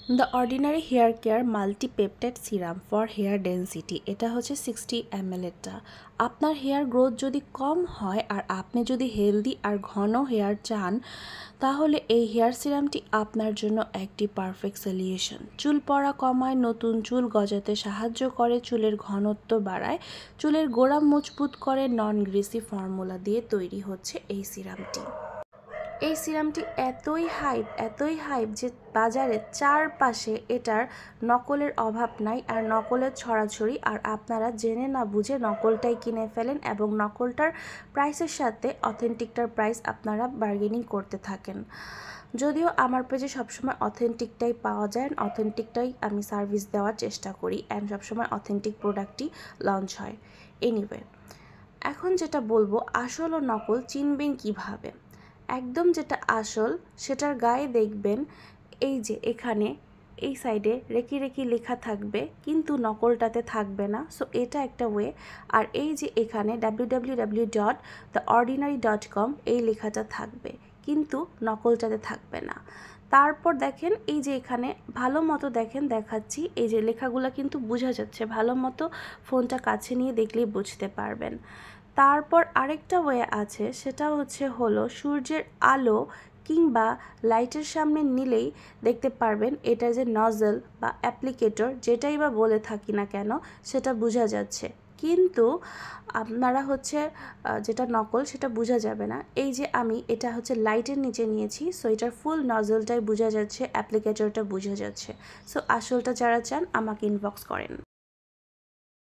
The Ordinary hair care multipeptide serum for hair density, এটা হচ্ছে 60 ml এরটা। আপনার hair growth যদি কম হয় আর আপনি যদি হেলদি আর ঘন হেয়ার চান, তাহলে এই হেয়ার সিরামটি আপনার জন্য একটি পারফেক্ট সলিউশন। চুল পড়া কমায়, নতুন চুল গজাতে সাহায্য করে, চুলের ঘনত্ব বাড়ায়, চুলের গোড়া মজবুত করে। নন গ্রিসি ফর্মুলা দিয়ে তৈরি হচ্ছে এই সিরামটি। এই সিরামটি এতই হাইপ যে বাজারে চারপাশে এটার নকলের অভাব নাই, আর নকলের ছড়াছড়ি, আর আপনারা জেনে না বুঝে নকলটাই কিনে ফেলেন এবং নকলটার প্রাইসের সাথে অথেন্টিকটার প্রাইস আপনারা বার্গেনিং করতে থাকেন। যদিও আমার পেজে সবসময় অথেন্টিকটাই পাওয়া যায়, অথেন্টিকটাই আমি সার্ভিস দেওয়ার চেষ্টা করি অ্যান্ড সবসময় অথেন্টিক প্রোডাক্টই লঞ্চ হয়। এনিওয়ে, এখন যেটা বলবো, আসল ও নকল চিনবেন কিভাবে। একদম যেটা আসল সেটার গায়ে দেখবেন এই যে এখানে এই সাইডে রেকি লেখা থাকবে, কিন্তু নকলটাতে থাকবে না। সো এটা একটা ওয়ে। আর এই যে এখানে www.theordinary.com এই লেখাটা থাকবে, কিন্তু নকলটাতে থাকবে না। তারপর দেখেন এই যে এখানে ভালো মতো দেখেন, দেখাচ্ছি, এই যে লেখাগুলো কিন্তু বোঝা যাচ্ছে, ভালো মতো ফোনটা কাছে নিয়ে দেখলেই বুঝতে পারবেন। তারপর আরেকটা ওয়ে আছে, সেটা হলো সূর্যের আলো কিংবা লাইটের সামনে নিলেই দেখতে পারবেন এটা যে নজল বা অ্যাপ্লিকেটর, যেটাই বা বলে থাকি না কেন, সেটা বোঝা যাচ্ছে। কিন্তু আপনারা যেটা নকল সেটা বোঝা যাবে না। এই যে আমি এটা লাইটের নিচে নিয়েছি, সো এটার ফুল নজলটাই বোঝা যাচ্ছে, অ্যাপ্লিকেটরটা বোঝা যাচ্ছে। সো আসলটা যারা চান আমাকে ইনবক্স করেন।